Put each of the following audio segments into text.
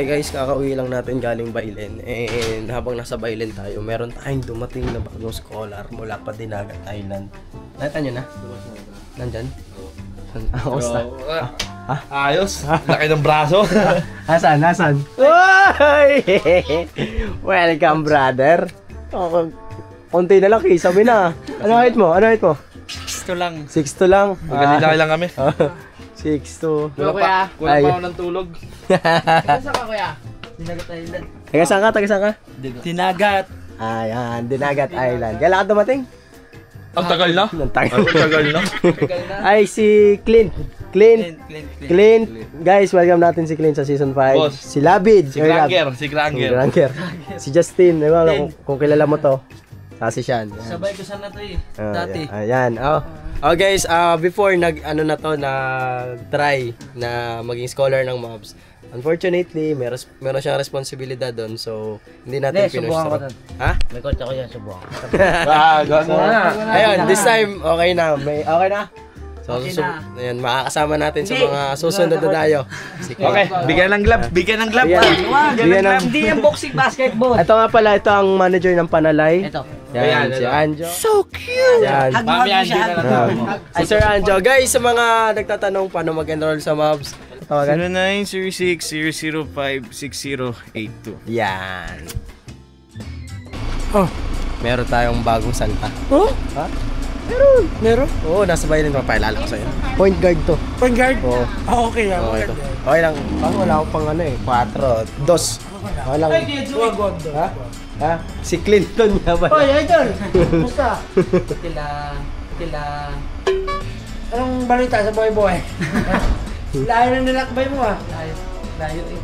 Okay guys, kakauwi lang natin galing Bailen. And habang nasa Bailen tayo, meron tayong dumating na bagong scholar mula pa Dinagat Island. Nakita nyo na? Nandyan? Ayos na. Ayos. Laki ng braso. Asan? Asan? Welcome brother. Konti na lang, sabi na. Ano height mo? Ano height mo? 6'2 lang. 6'2 lang. Maganda lang kami. 6'2. Kulang pa ako ng tulog. Saan ka kuya? Dinagat Island. Taga saan ka? Taga saan ka? Dinagat. Ayan, Dinagat Island. Kailan ka dumating? Ang tagal na. Ang tagal. Ang tagal na. Ay, si Clint. Clint. Guys, welcome natin si Clint sa season 5. Boss. Si Labid. Si Granger. Si Granger. Si Justin. Kung kilala mo to. Kasi siya. Sabay ko sana to eh. Dati. Ayan. Oh guys, before nag-try na maging scholar ng mobs, unfortunately, meron siyang responsibilidad doon. So, hindi natin pinush. Ha? May kotse ko yan, subukan. Ayun, this time, okay na. Okay na? So, ayan, makakasama natin sa mga susunod na tayo. Okay, bigyan ng glove. Bigyan ng glove. Hindi yung boxing basketball. Ito nga pala, ito ang manager ng Panalay. Ito. Yan, si Anjo. So cute! Yan. Mami Anjo na lang. Si Sir Anjo. Guys, sa mga nagtatanong paano mag-enroll sa mobs, tawagan. 0906-005-6082. Yan. Oh, meron tayong bagong santa. Oh? Ha? Meron? Oo, nasa bayan din. Papайлala ko sa'yo. Point guard to. Point guard? Oo. Okay lang. Okay, okay lang. Parang wala akong pang ano eh. 4, 2. Okay lang. Ha? Ha? Si Clinton nga ba? Hoy, idol! Musta? Kila... Anong balita sa boy-boy? Layo na nilakbay mo ah. Layo eh.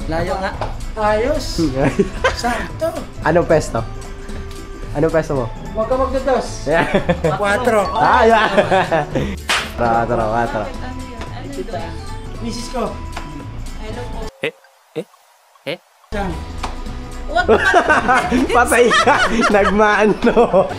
Layo nga. Ayos. Sakto. Anong pesto? Anong pesto mo? Huwag ka magdados. 4. Ah, yan. 4. Misis ko. Saan? Patay ka. Nagmaan no.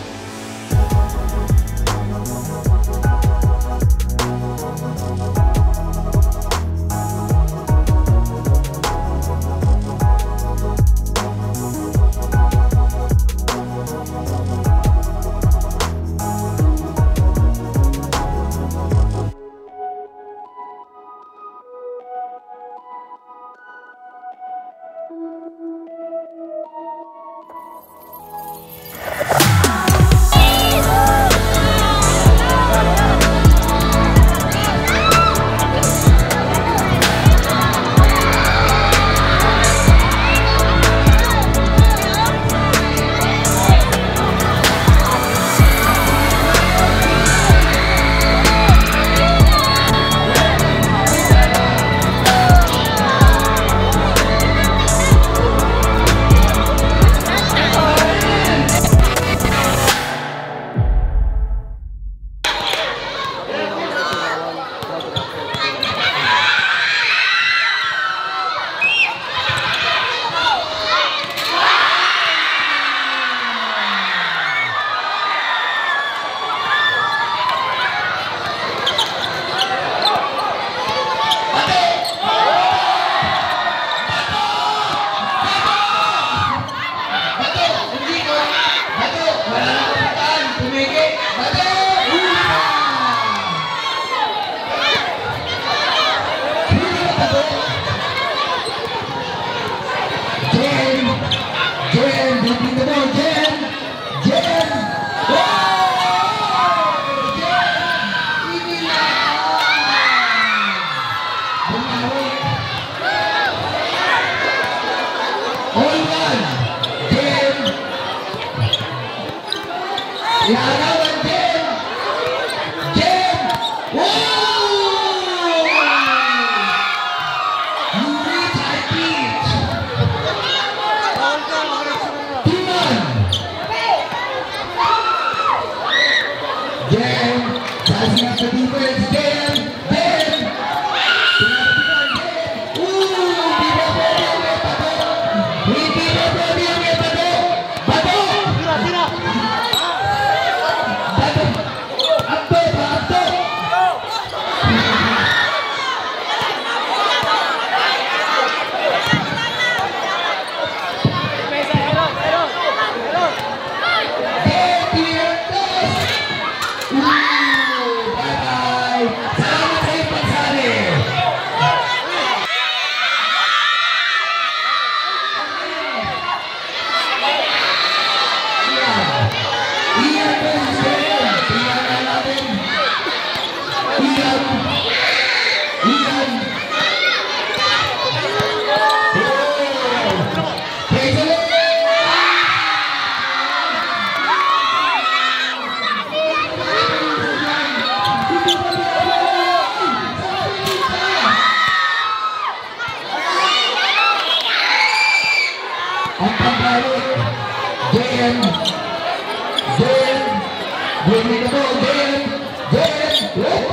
Bumili ka po, Jen! Jen! Jen!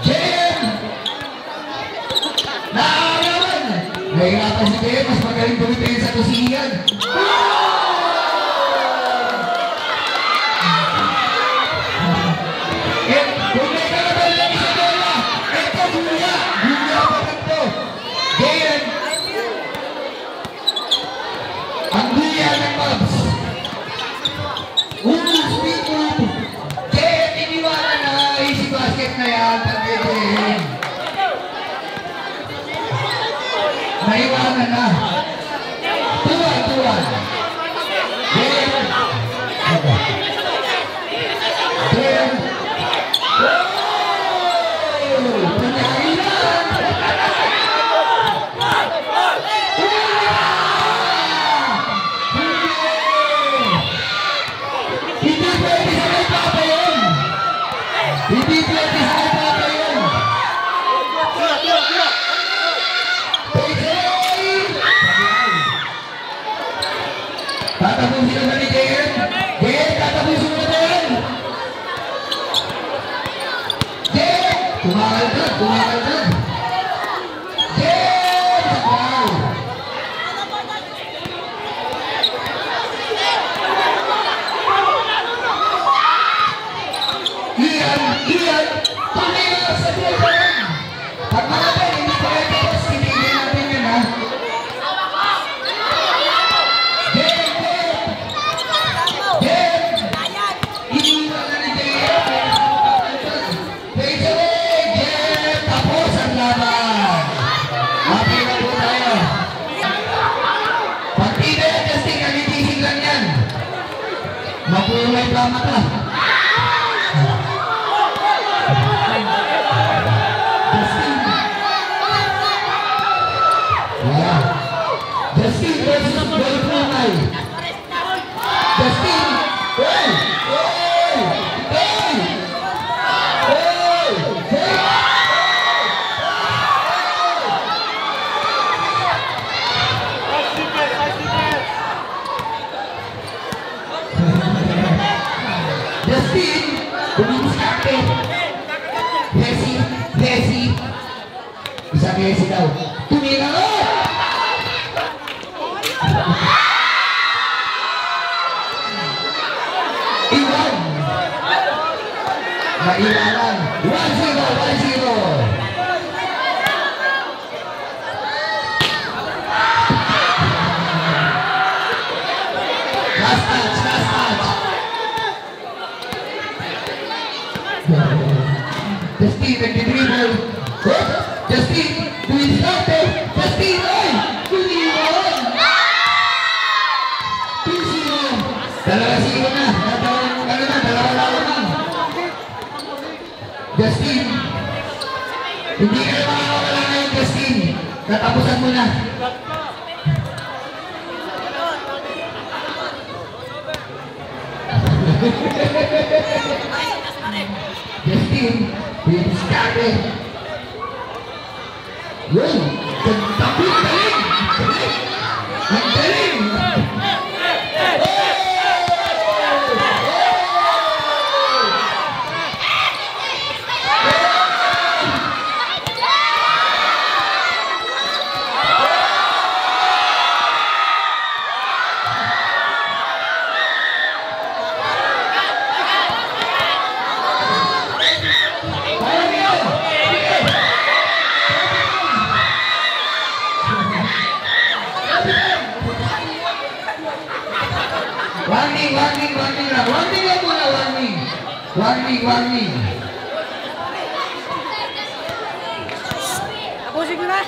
Jen! Nakakaman! Nahihirapan si Jen, mas magaling bumitin sa kusingan. Bumili ka na ba lang sa bola? Ito, Julia! Julia pa ito! Jen! Ang Julia ng Mavs! Umus, people! Jen, iniwala na easy basket na yan. Jen! Naiwanan na. Tuwan. Jen! Jen! Tatapusin na ni Jen. Jen, tatapusin na Jen. Jen, tumakal ka. Jen, sakal. Ian, tumira sa Jen. Pag mga Ben, hindi pa rin tapos, pinigil natin yun ha. Makulay drama ka. Justin versus Golfrunay. Justin, Justin, bumilis kake. Hesi. Isang Hesi daw. Tumira ko! Iwan. Maiwanan. 1-0. Last touch. Justin, nag-dribble. Justin, tuwing starte. Justin, ay! Tuliwan! 2-0. Dalawa na. Dalawa lang. Justin, hindi ka na makakawala ngayon, Justin. Tatapusan mo na. Justin, diskarte. Yun, gandapit, galing. Ang galing. Warning. Tapusin ko na.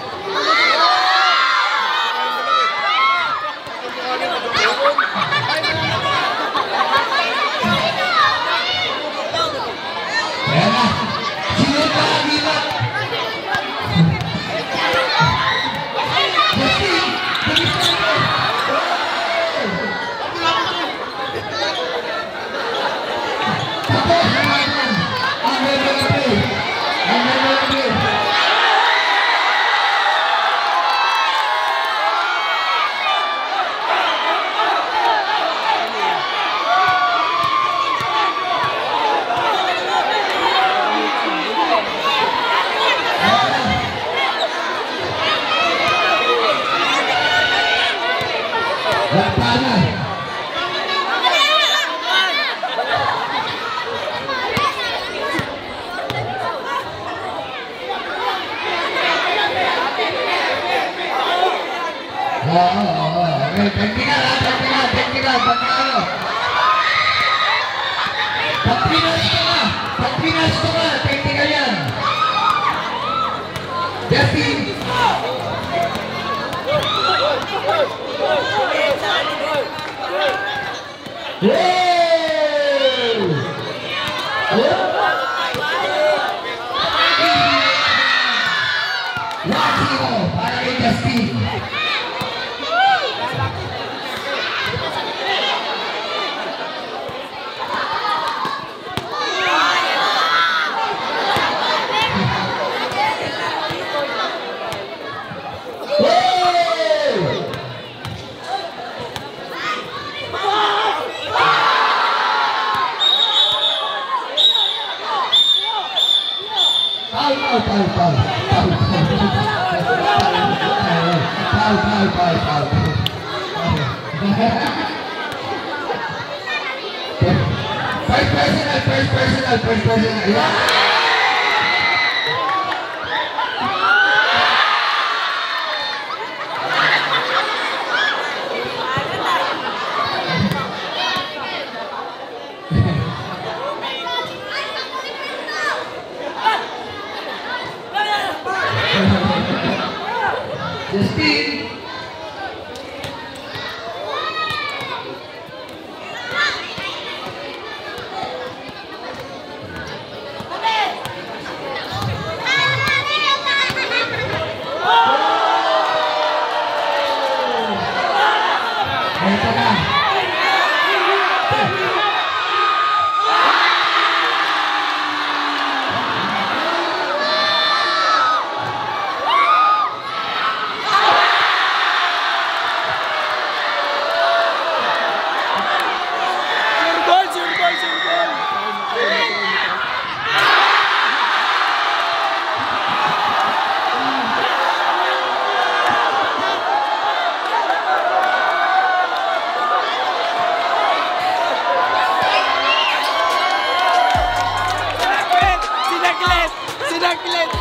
Ayan na. Sino pa ang hilat? Tapos naman ang Lampanan. Oo. Technical. Pag Pinas ko nga, technical yan. Justin. Para kay Justin. First personal. Yeah. Justin. Sinaklit!